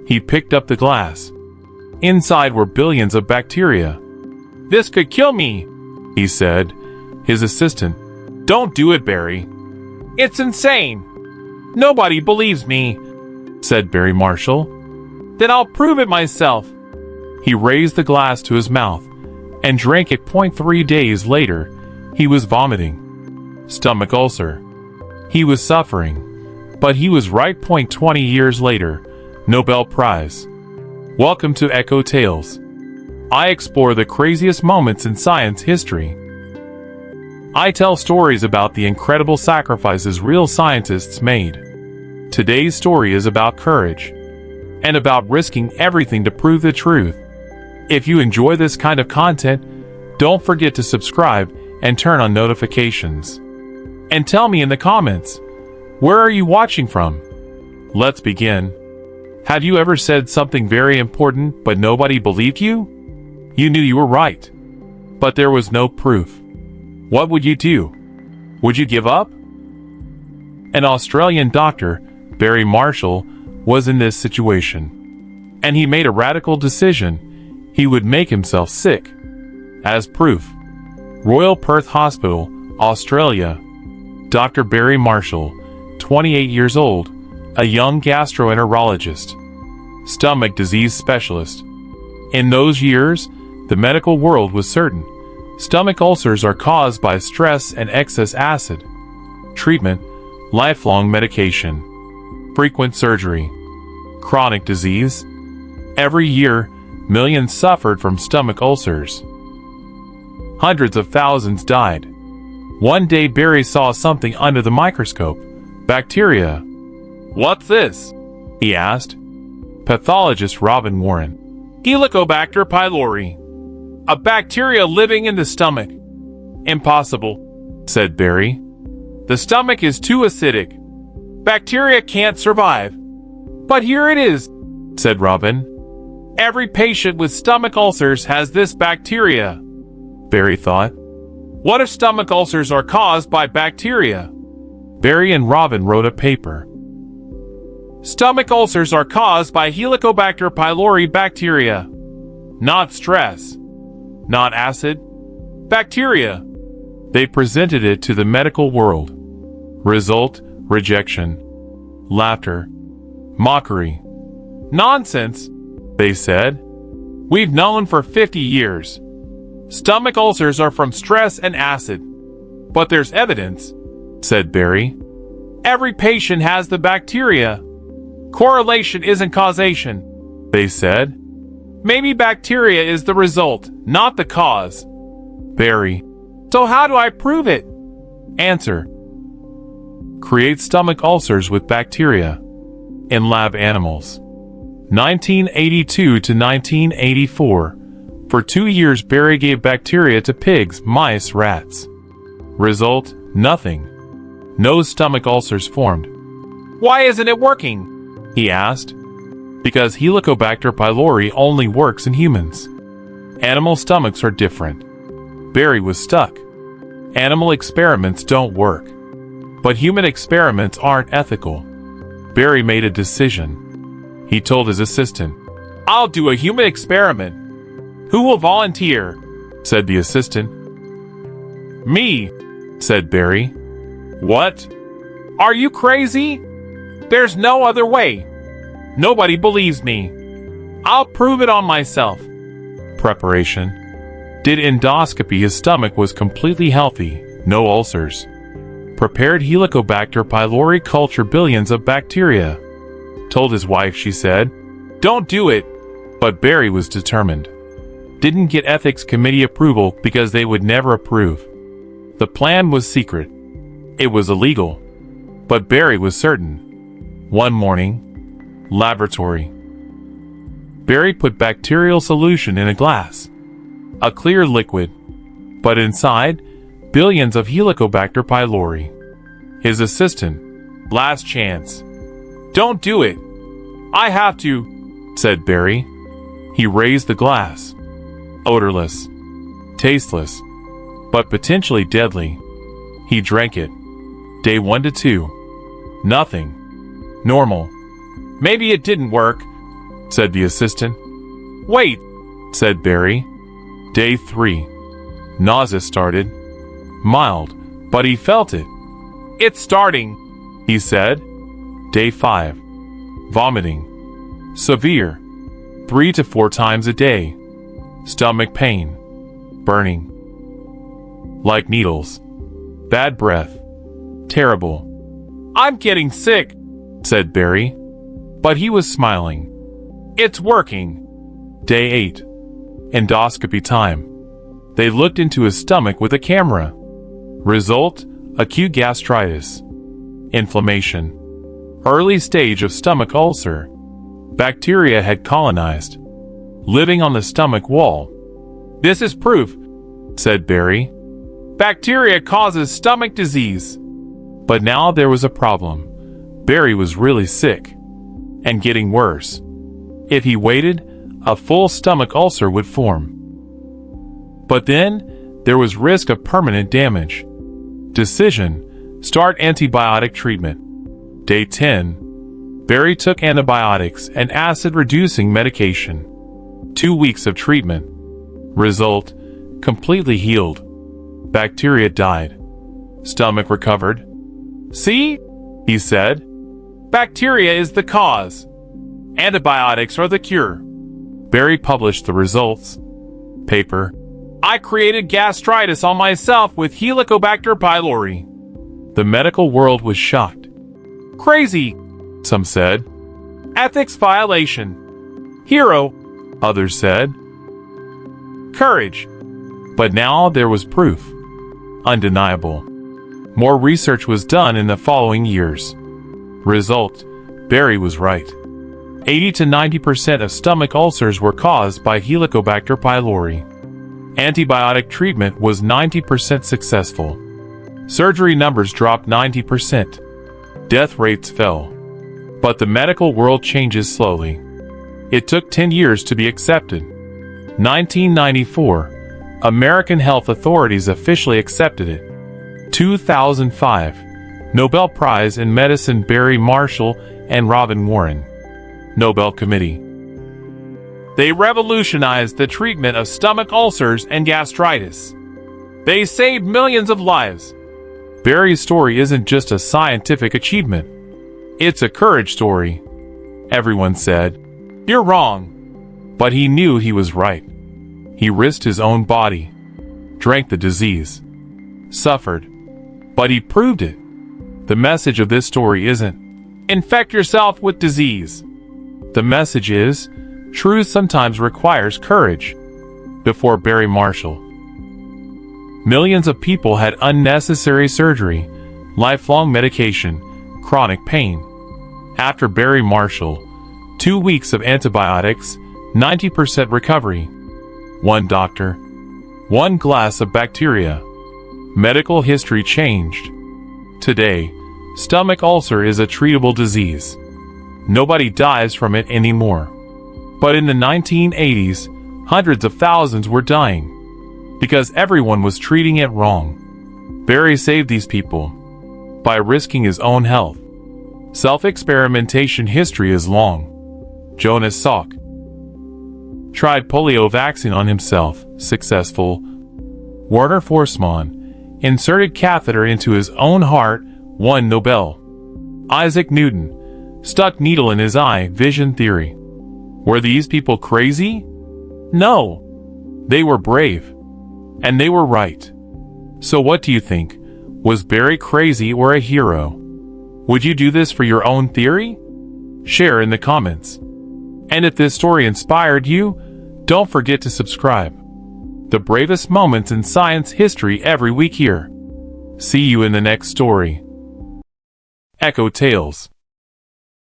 He picked up the glass. Inside were billions of bacteria. "This could kill me," he said. His assistant, "Don't do it, Barry. It's insane. Nobody believes me," said Barry Marshall. "Then I'll prove it myself." He raised the glass to his mouth and drank it. 3 days later, he was vomiting. Stomach ulcer. He was suffering. But he was right. 20 years later, Nobel Prize. Welcome to Echo Tales. I explore the craziest moments in science history. I tell stories about the incredible sacrifices real scientists made. Today's story is about courage and about risking everything to prove the truth. If you enjoy this kind of content, don't forget to subscribe and turn on notifications. And tell me in the comments, where are you watching from? Let's begin. Have you ever said something very important but nobody believed you? You knew you were right, but there was no proof. What would you do? Would you give up? An Australian doctor, Barry Marshall, was in this situation, and he made a radical decision. He would make himself sick. As proof, Royal Perth Hospital, Australia. Dr. Barry Marshall, 28 years old, a young gastroenterologist, stomach disease specialist. In those years, the medical world was certain. Stomach ulcers are caused by stress and excess acid. Treatment: lifelong medication, frequent surgery, chronic disease. Every year, millions suffered from stomach ulcers. Hundreds of thousands died. One day Barry saw something under the microscope. Bacteria. "What's this?" he asked. Pathologist Robin Warren. "Helicobacter pylori. A bacteria living in the stomach." "Impossible," said Barry. "The stomach is too acidic. Bacteria can't survive." "But here it is," said Robin. "Every patient with stomach ulcers has this bacteria." Barry thought, what if stomach ulcers are caused by bacteria? Barry and Robin wrote a paper. Stomach ulcers are caused by Helicobacter pylori bacteria. Not stress. Not acid. Bacteria. They presented it to the medical world. Result: rejection. Laughter. Mockery. Nonsense, they said. We've known for 50 years. Stomach ulcers are from stress and acid. But there's evidence, said Barry. Every patient has the bacteria. Correlation isn't causation, they said. Maybe bacteria is the result, not the cause. Barry: so how do I prove it? Answer: create stomach ulcers with bacteria in lab animals. 1982 to 1984. For 2 years Barry gave bacteria to pigs, mice, rats. Result: nothing. No stomach ulcers formed. Why isn't it working? He asked. Because Helicobacter pylori only works in humans. Animal stomachs are different. Barry was stuck. Animal experiments don't work. But human experiments aren't ethical. Barry made a decision. He told his assistant, I'll do a human experiment. Who will volunteer? Said the assistant. Me, said Barry. What? Are you crazy? There's no other way. Nobody believes me. I'll prove it on myself. Preparation. Did endoscopy. His stomach was completely healthy, no ulcers. Prepared Helicobacter pylori culture billions of bacteria. Told his wife, she said, don't do it. But Barry was determined. Didn't get ethics committee approval because they would never approve. The plan was secret. It was illegal. But Barry was certain. One morning, laboratory. Barry put bacterial solution in a glass. A clear liquid. But inside, billions of Helicobacter pylori. His assistant, last chance. Don't do it. I have to, said Barry. He raised the glass. Odorless. Tasteless. But potentially deadly. He drank it. Day 1 to 2. Nothing. Normal. Maybe it didn't work. said the assistant. Wait, said Barry. Day 3. Nausea started. Mild, but he felt it. It's starting, he said. Day 5. Vomiting. Severe. 3 to 4 times a day. Stomach pain. Burning. Like needles. Bad breath. Terrible. I'm getting sick, said Barry. But he was smiling. It's working. Day 8. Endoscopy time. They looked into his stomach with a camera. Result: acute gastritis. Inflammation. Early stage of stomach ulcer. Bacteria had colonized, living on the stomach wall. This is proof, said Barry. Bacteria causes stomach disease. But now there was a problem. Barry was really sick, and getting worse. If he waited, a full stomach ulcer would form. But then, there was risk of permanent damage. Decision: start antibiotic treatment. Day 10. Barry took antibiotics and acid-reducing medication. 2 weeks of treatment. Result: completely healed. Bacteria died. Stomach recovered. See? He said. Bacteria is the cause. Antibiotics are the cure. Barry published the results. Paper. I created gastritis on myself with Helicobacter pylori. The medical world was shocked. Crazy, some said. Ethics violation. Hero, others said. Courage. But now there was proof. Undeniable. More research was done in the following years. Result: Barry was right. 80 to 90% of stomach ulcers were caused by Helicobacter pylori. Antibiotic treatment was 90% successful. Surgery numbers dropped 90%. Death rates fell. But the medical world changes slowly. It took 10 years to be accepted. 1994, American health authorities officially accepted it. 2005, Nobel Prize in Medicine Barry Marshall and Robin Warren. Nobel Committee. They revolutionized the treatment of stomach ulcers and gastritis. They saved millions of lives. Barry's story isn't just a scientific achievement. It's a courage story. Everyone said, "You're wrong." But he knew he was right. He risked his own body, drank the disease, suffered, but he proved it. The message of this story isn't, infect yourself with disease. The message is, truth sometimes requires courage. Before Barry Marshall, millions of people had unnecessary surgery, lifelong medication, chronic pain. After Barry Marshall, 2 weeks of antibiotics, 90% recovery. One doctor, one glass of bacteria. Medical history changed. Today, stomach ulcer is a treatable disease. Nobody dies from it anymore. But in the 1980s, hundreds of thousands were dying because everyone was treating it wrong. Barry saved these people by risking his own health. Self-experimentation history is long. Jonas Salk tried polio vaccine on himself, successful. Werner Forssmann inserted catheter into his own heart, won Nobel. Isaac Newton stuck needle in his eye, vision theory. Were these people crazy? No. They were brave. And they were right. So what do you think? Was Barry crazy or a hero? Would you do this for your own theory? Share in the comments. And if this story inspired you, don't forget to subscribe. The bravest moments in science history every week here. See you in the next story. Echo Tales.